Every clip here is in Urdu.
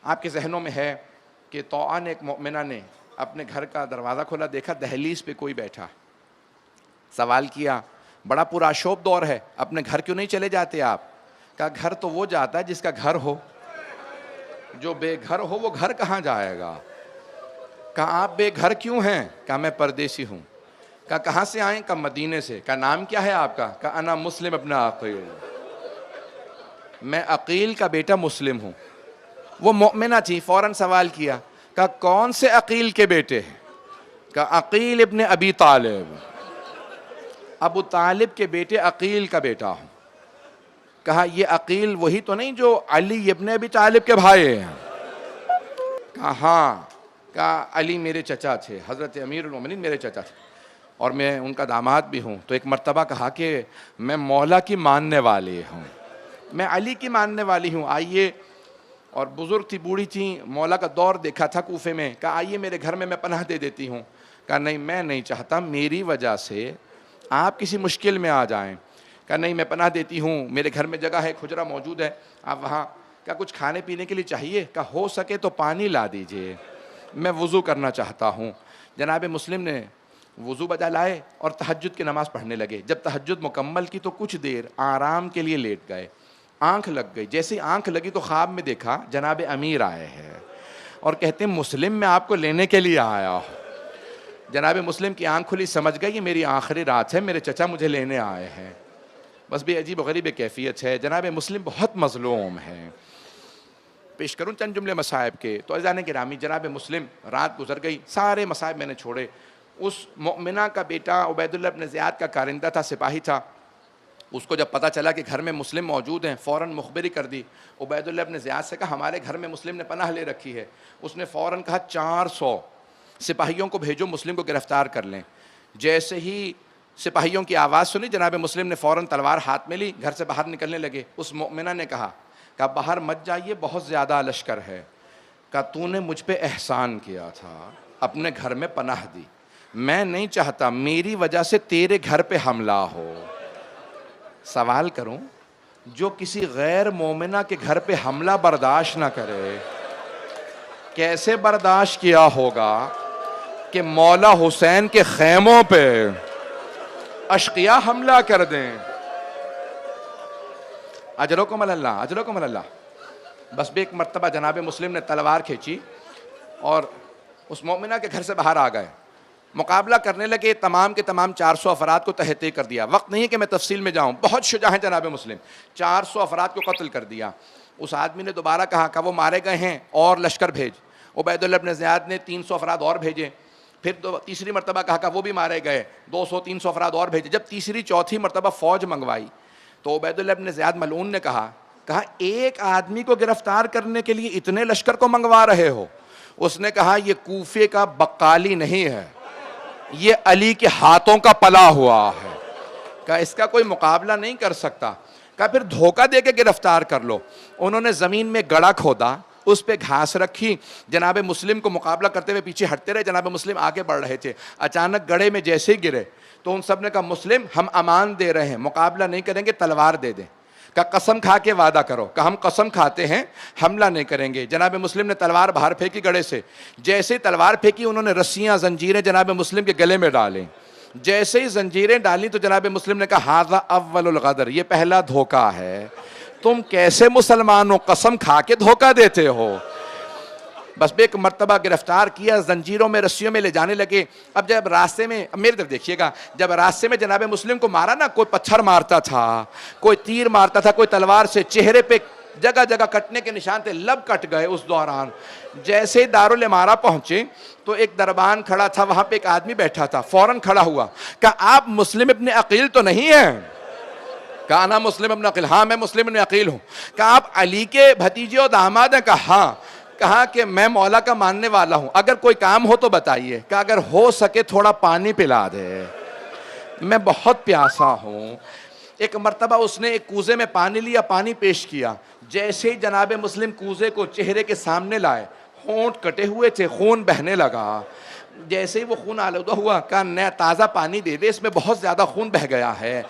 آپ کے ذہنوں میں ہے کہ طوعا ایک مؤمنہ نے اپنے گھر کا دروازہ کھولا، دیکھا دہلیز پہ کوئی بیٹھا، سوال کیا بڑا پرآشوب دور ہے، اپنے گھر کیوں نہیں چلے جاتے آپ؟ کہا گھر تو وہ جاتا ہے جس کا گھر ہو، جو بے گھر ہو وہ گھر کہاں جائے گا؟ کہا آپ بے گھر کیوں ہیں؟ کہا میں پردیسی ہوں۔ کہا کہاں سے آئیں؟ کہا مدینے سے۔ کہا نام کیا ہے آپ کا؟ کہا انا مسلم ابن عقیل، میں عقیل کا بیٹا مسلم ہوں۔ وہ مؤمنہ تھی، فوراً سوال کیا، کہا کون سے عقیل کے بیٹے ہیں؟ کہا عقیل ابن ابی طالب، ابو طالب کے بیٹے عقیل کا بیٹا ہوں۔ کہا یہ عقیل وہی تو نہیں جو علی ابن ابی طالب کے بھائی ہیں؟ کہا ہاں۔ کہا علی میرے چچا تھے، حضرت امیر المومنین میرے چچا تھے، اور میں ان کا داماد بھی ہوں۔ تو ایک مرتبہ کہا کہ میں مولا کی ماننے والی ہوں، میں علی کی ماننے والی ہوں، آئیے۔ اور بزرگ تھی، بوڑھی تھیں، مولا کا دور دیکھا تھا کوفے میں۔ کہا آئیے میرے گھر میں پناہ دے دیتی ہوں۔ کہا نہیں میں نہیں چاہتا میری وجہ سے آپ کسی مشکل میں آ جائیں۔ کہا نہیں میں پناہ دیتی ہوں، میرے گھر میں جگہ ہے، کھجرا موجود ہے، آپ وہاں۔ کہا کچھ کھانے پینے کے لیے چاہیے؟ کہا ہو سکے تو پانی لا دیجئے، میں وضو کرنا چاہتا ہوں۔ جناب مسلم نے وضو بجا لائے اور تہجد کی نماز پڑھنے لگے۔ جب تہجد مکمل کی تو کچھ دیر آرام کے لیے لیٹ گئے، آنکھ لگ گئی۔ جیسے ہی آنکھ لگی تو خواب میں دیکھا جناب امیر آئے ہیں اور کہتے ہیں مسلم میں آپ کو لینے کے لیے آیا ہوں۔ جناب مسلم کی آنکھ کھلی، سمجھ گئی یہ میری آخری رات ہے، میرے چچا مجھے لینے آئے ہیں۔ بس بھی عجیب و غریب کیفیت ہے، جناب مسلم بہت مظلوم ہے۔ پیش کروں چند جملے مصائب کے تو عزیزان گرامی، جناب مسلم رات گزر گئی، سارے مصائب میں نے چھوڑے۔ اس مؤمنہ کا بیٹا عبید اللہ بن زیاد کا کارندہ تھا، سپاہی تھا۔ اس کو جب پتہ چلا کہ گھر میں مسلم موجود ہیں، فوراً مخبری کر دی۔ عبید اللہ بن زیاد سے کہا ہمارے گھر میں مسلم نے پناہ لے رکھی ہے۔ اس نے فوراً کہا 400 سپاہیوں کو بھیجو، مسلم کو گرفتار کر لیں۔ جیسے ہی سپاہیوں کی آواز سنی، جناب مسلم نے فوراً تلوار ہاتھ میں لی، گھر سے باہر نکلنے لگے۔ اس مؤمنہ نے کہا باہر مت جائیے، بہت زیادہ لشکر ہے۔ کہا تو نے مجھ پہ احسان کیا تھا، اپنے گھر میں پناہ دی، میں نہیں چاہتا میری وجہ سے تیرے گھر پہ حملہ ہو۔ سوال کروں، جو کسی غیر مومنہ کے گھر پہ حملہ برداشت نہ کرے، کیسے برداشت کیا ہوگا کہ مولا حسین کے خیموں پہ اشقیاء حملہ کر دیں؟ اجرکم اللہ، اجرکم اللہ۔ بس بھی ایک مرتبہ جناب مسلم نے تلوار کھینچی اور اس مومنہ کے گھر سے باہر آ گئے، مقابلہ کرنے لگے۔ تمام کے تمام 400 افراد کو تہہ کر دیا۔ وقت نہیں ہے کہ میں تفصیل میں جاؤں، بہت شجاع ہیں جناب مسلم۔ 400 افراد کو قتل کر دیا۔ اس آدمی نے دوبارہ کہا کہ وہ مارے گئے ہیں اور لشکر بھیج۔ عبید اللہ بن زیاد نے 300 افراد اور بھیجے۔ پھر تیسری مرتبہ کہا کہ وہ بھی مارے گئے، 200-300 افراد اور بھیجے۔ جب تیسری چوتھی مرتبہ فوج منگوائی تو عبید اللہ بن زیاد ملعون نے کہا ایک آدمی کو گرفتار کرنے کے لیے اتنے لشکر کو منگوا رہے ہو؟ اس نے کہا یہ کوفے کا بقالی نہیں ہے، یہ علی کے ہاتھوں کا پلا ہوا ہے، کہا اس کا کوئی مقابلہ نہیں کر سکتا۔ کہا پھر دھوکہ دے کے گرفتار کر لو۔ انہوں نے زمین میں گڑھا کھودا، اس پہ گھاس رکھی، جناب مسلم کو مقابلہ کرتے ہوئے پیچھے ہٹتے رہے، جناب مسلم آگے بڑھ رہے تھے۔ اچانک گڑھے میں جیسے ہی گرے تو ان سب نے کہا مسلم ہم امان دے رہے ہیں، مقابلہ نہیں کریں گے، تلوار دے دیں۔ کہا قسم کھا کے وعدہ کرو؟ کہا ہم قسم کھاتے ہیں حملہ نہیں کریں گے۔ جناب مسلم نے تلوار باہر پھینکی گڑھے سے، جیسے ہی تلوار پھینکی انہوں نے رسیاں زنجیریں جناب مسلم کے گلے میں ڈالیں۔ جیسے ہی زنجیریں ڈالیں تو جناب مسلم نے کہا ھذا اول الغدر، یہ پہلا دھوکہ ہے، تم کیسے مسلمان ہو، قسم کھا کے دھوکہ دیتے ہو۔ بس ایک مرتبہ گرفتار کیا، زنجیروں میں رسیوں میں لے جانے لگے۔ اب جب راستے میں، میری طرف دیکھیے گا، جب راستے میں جناب مسلم کو مارا نا، کوئی پتھر مارتا تھا، کوئی تیر مارتا تھا، کوئی تلوار سے، چہرے پہ جگہ جگہ کٹنے کے نشان تھے، لب کٹ گئے اس دوران۔ جیسے دارالامارہ پہنچے تو ایک دربان کھڑا تھا، وہاں پہ ایک آدمی بیٹھا تھا، فوراً کھڑا ہوا، کہا آپ مسلم ابن عقیل تو نہیں ہیں؟ کہا انا مسلم ابن عقیل، ہاں میں مسلم ابن عقیل ہوں۔ کہا آپ علی کے بھتیجے اور داماد ہیں؟ کہا ہاں۔ کہا کہ میں مولا کا ماننے والا ہوں، اگر کوئی کام ہو تو بتائیے۔ کہ اگر ہو سکے تھوڑا پانی پلا دے، میں بہت پیاسا ہوں۔ ایک مرتبہ اس نے ایک کوزے میں پانی لیا، پانی پیش کیا، جیسے ہی جناب مسلم کوزے کو چہرے کے سامنے لائے، ہونٹ کٹے ہوئے تھے، خون بہنے لگا۔ جیسے ہی وہ خون آلودہ ہوا، کہا نیا تازہ پانی دے دے، اس میں بہت زیادہ خون بہ گیا ہے۔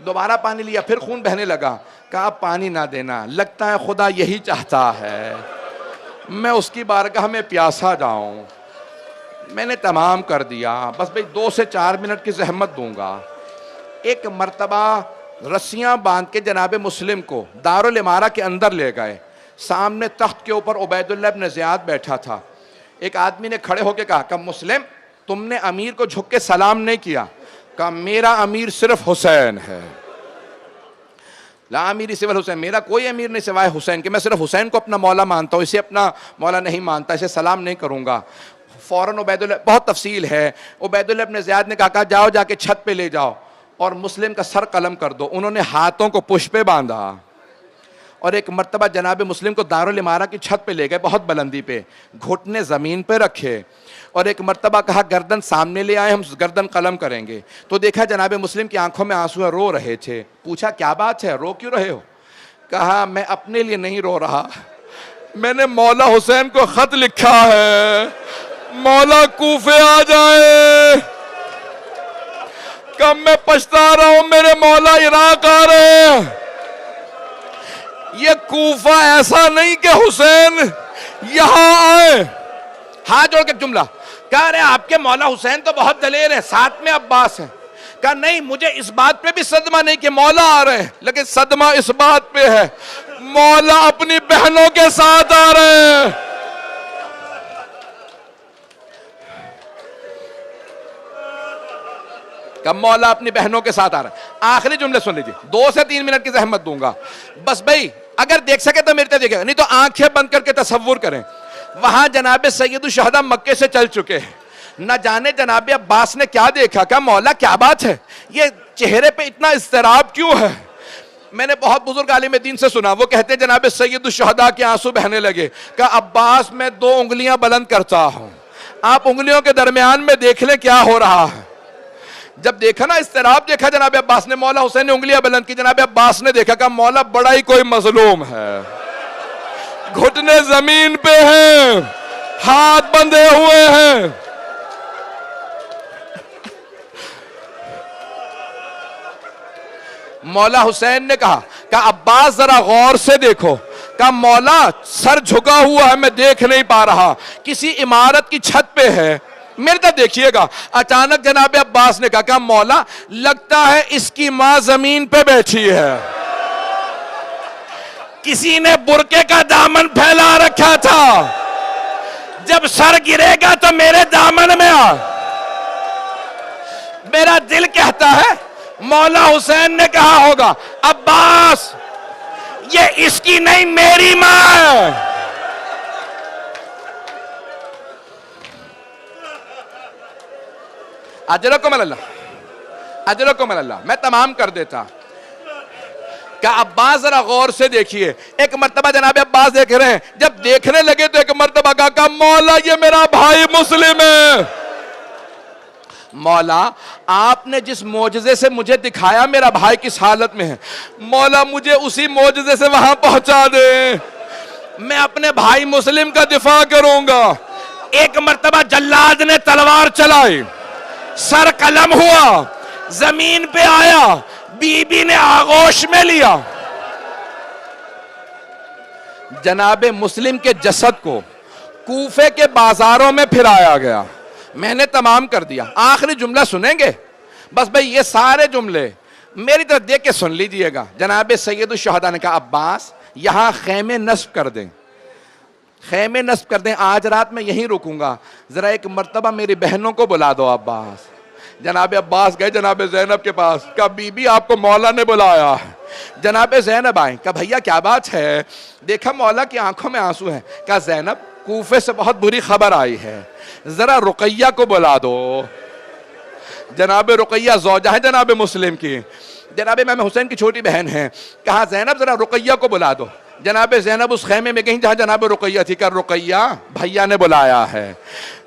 دوبارہ پانی لیا، پھر خون بہنے لگا۔ کہا پانی نہ دینا، لگتا ہے خدا یہی چاہتا ہے۔ میں اس کی بارگاہ میں پیاسا جاؤں. میں نے تمام کر دیا, بس بھئی 2 سے 4 منٹ کی زحمت دوں گا. ایک مرتبہ رسیاں باندھ کے جناب مسلم کو دارالامارہ کے اندر لے گئے. سامنے تخت کے اوپر عبید اللہ ابن زیاد بیٹھا تھا. ایک آدمی نے کھڑے ہو کے کہا کہ مسلم تم نے امیر کو جھک کے سلام نہیں کیا. کہا میرا امیر صرف حسین ہے. لا امیری سوال حسین, میرا کوئی امیر نہیں سوائے حسین کہ میں صرف حسین کو اپنا مولا مانتا ہوں, اسے اپنا مولا نہیں مانتا, اسے سلام نہیں کروں گا. فوراً عبید اللہ, بہت تفصیل ہے, عبید اللہ ابن زیاد نے کہا جاؤ جا کے چھت پہ لے جاؤ اور مسلم کا سر قلم کر دو. انہوں نے ہاتھوں کو پشت پہ باندھا اور ایک مرتبہ جناب مسلم کو دارالامارہ کی چھت پہ لے گئے, بہت بلندی پہ, گھٹنے زمین پہ رکھے اور ایک مرتبہ کہا گردن سامنے لے آئے, ہم گردن قلم کریں گے. تو دیکھا جناب مسلم کی آنکھوں میں آنسو ہے, رو رہے تھے. پوچھا کیا بات ہے, رو کیوں رہے ہو؟ کہا میں اپنے لیے نہیں رو رہا, میں نے مولا حسین کو خط لکھا ہے مولا کوفے آ جائے. کب میں پچھتا رہا ہوں میرے مولا عراق آ رہے ہیں. یہ کوفہ ایسا نہیں کہ حسین یہاں آئے. ہاتھ جوڑ کے جملہ کہہ رہے آپ کے مولا حسین تو بہت دلیر ہیں, ساتھ میں عباس ہیں. کہا نہیں, مجھے اس بات پہ بھی صدمہ نہیں کہ مولا آ رہے ہیں, لیکن صدمہ اس بات پہ ہے مولا اپنی بہنوں کے ساتھ آ رہے ہیں. کہ مولا اپنی بہنوں کے ساتھ آ رہا ہے. آخری جملے سن لیجیے, 2 سے 3 منٹ کی زحمت دوں گا بس. بھائی اگر دیکھ سکے تو میرے دیکھے, نہیں تو آنکھیں بند کر کے تصور کریں. وہاں جناب سید الشہداء مکے سے چل چکے ہیں. نہ جانے جناب عباس نے کیا دیکھا, کہا مولا کیا بات ہے, یہ چہرے پہ اتنا اضطراب کیوں ہے. میں نے بہت بزرگ عالم دین سے سنا, وہ کہتے ہیں جناب سید الشہداء کے آنسو بہنے لگے. کہا عباس میں 2 انگلیاں بلند کرتا ہوں, آپ انگلیوں کے درمیان میں دیکھ لیں کیا ہو رہا ہے. جب دیکھا نا اضطراب دیکھا جناب عباس نے, مولا حسین نے انگلیاں بلند کی, جناب عباس نے دیکھا کہ مولا بڑا ہی کوئی مظلوم ہے, گھٹنے زمین پہ ہیں, ہاتھ بندھے ہوئے ہیں. مولا حسین نے کہا کہ عباس ذرا غور سے دیکھو. کہا مولا سر جھکا ہوا ہے, میں دیکھ نہیں پا رہا, کسی عمارت کی چھت پہ ہے, میرے طرف دیکھیے گا. اچانک جناب عباس نے کہا مولا لگتا ہے اس کی ماں زمین پہ بیٹھی ہے, کسی نے برقعے کا دامن پھیلا رکھا تھا, جب سر گرے گا تو میرے دامن میں آ. میرا دل کہتا ہے مولا حسین نے کہا ہوگا عباس یہ اس کی نہیں میری ماں ہے. اجرکم اللہ, اجرکم اللہ. میں تمام کر دیتا کہ عباس ذرا غور سے دیکھیے. ایک مرتبہ جناب عباس دیکھ رہے ہیں, جب دیکھنے لگے تو ایک مرتبہ کہا مولا یہ میرا بھائی مسلم ہے. مولا آپ نے جس معجزے سے مجھے دکھایا میرا بھائی کس حالت میں ہے, مولا مجھے اسی معجزے سے وہاں پہنچا دے, میں اپنے بھائی مسلم کا دفاع کروں گا. ایک مرتبہ جلاد نے تلوار چلائی, سر قلم ہوا, زمین پہ آیا, بی بی نے آغوش میں لیا. جناب مسلم کے جسد کو کوفے کے بازاروں میں پھرایا گیا. میں نے تمام کر دیا. آخری جملہ سنیں گے بس بھئی, یہ سارے جملے میری طرف دیکھ کے سن لیجئے گا. جناب سید الشہداء نے کہا عباس یہاں خیمے نصب کر دیں, خیمے نصب کر دیں, آج رات میں یہیں رکوں گا, ذرا ایک مرتبہ میری بہنوں کو بلا دو عباس. جناب عباس گئے جناب زینب کے پاس, کہا بی بی آپ کو مولا نے بلایا. جناب زینب آئیں, کہا بھیا کیا بات ہے, دیکھا مولا کی آنکھوں میں آنسو ہیں. کہا زینب کوفے سے بہت بری خبر آئی ہے, ذرا رقیہ کو بلا دو. جناب رقیہ زوجہ ہے جناب مسلم کی, جناب امام حسین کی چھوٹی بہن ہے. کہا زینب ذرا رقیہ کو بلا دو. جناب زینب اس خیمے میں گئیں جہاں جناب رقیہ تھی. کہ رقیہ بھیا نے بلایا ہے.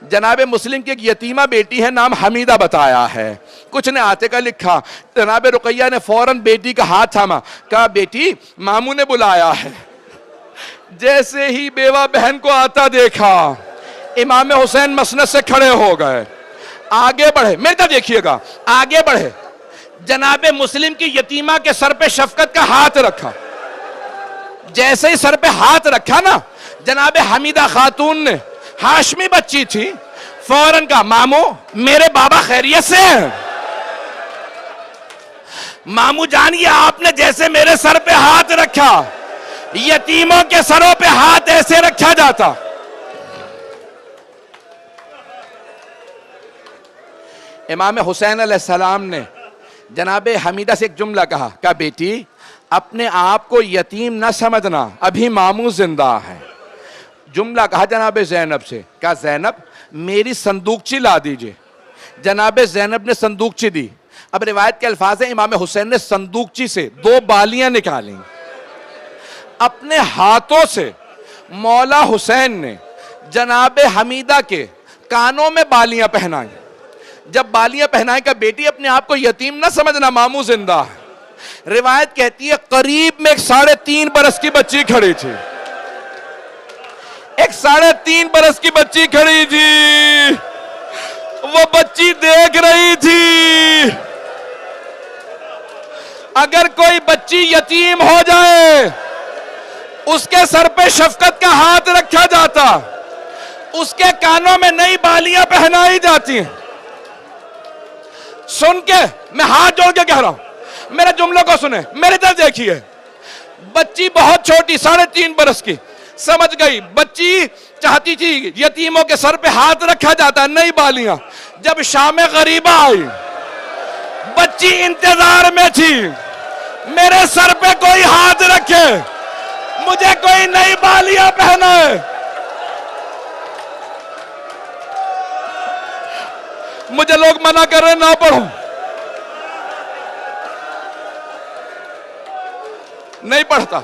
جناب مسلم کی ایک یتیمہ بیٹی ہے, نام حمیدہ بتایا ہے, کچھ نے آتے کا لکھا. جناب رقیہ نے فوراً بیٹی کا ہاتھ تھاما, کہا بیٹی ماموں نے بلایا ہے. جیسے ہی بیوہ بہن کو آتا دیکھا, امام حسین مسند سے کھڑے ہو گئے, آگے بڑھے. میرے طرف دیکھیے گا, آگے بڑھے, جناب مسلم کی یتیمہ کے سر پہ شفقت کا ہاتھ رکھا. جیسے ہی سر پہ ہاتھ رکھا نا, جناب حمیدہ خاتون نے، ہاشمی بچی تھی، فوراً کہا مامو میرے بابا خیریت سے ہیں؟ مامو جانیے آپ نے جیسے میرے سر پہ ہاتھ رکھا، یتیموں کے سروں پہ ہاتھ ایسے رکھا جاتا۔ امام حسین علیہ السلام نے جناب حمیدہ سے ایک جملہ کہا بیٹی اپنے آپ کو یتیم نہ سمجھنا، ابھی ماموں زندہ ہے۔ جملہ کہا جناب زینب سے، کہا زینب میری صندوقچی لا دیجئے۔ جناب زینب نے صندوقچی دی۔ اب روایت کے الفاظ ہیں امام حسین نے صندوقچی سے 2 بالیاں نکالیں، اپنے ہاتھوں سے مولا حسین نے جناب حمیدہ کے کانوں میں بالیاں پہنائیں۔ جب بالیاں پہنائیں کہ بیٹی اپنے آپ کو یتیم نہ سمجھنا، ماموں زندہ ہے۔ روایت کہتی ہے قریب میں ایک 3.5 برس کی بچی کھڑی تھی، ایک 3.5 برس کی بچی کھڑی تھی، وہ بچی دیکھ رہی تھی اگر کوئی بچی یتیم ہو جائے اس کے سر پہ شفقت کا ہاتھ رکھا جاتا، اس کے کانوں میں نئی بالیاں پہنائی جاتی ہیں۔ سن کے میں ہاتھ جوڑ کے کہہ رہا ہوں، میرے جملوں کو سنیں، میری طرف دیکھیے۔ بچی بہت چھوٹی 3.5 برس کی، سمجھ گئی، بچی چاہتی تھی یتیموں کے سر پہ ہاتھ رکھا جاتا، نئی بالیاں۔ جب شام غریبہ آئی، بچی انتظار میں تھی میرے سر پہ کوئی ہاتھ رکھے، مجھے کوئی نئی بالیاں پہنائے۔ مجھے لوگ منع کر رہے نہ پڑھوں، نہیں پڑھتا۔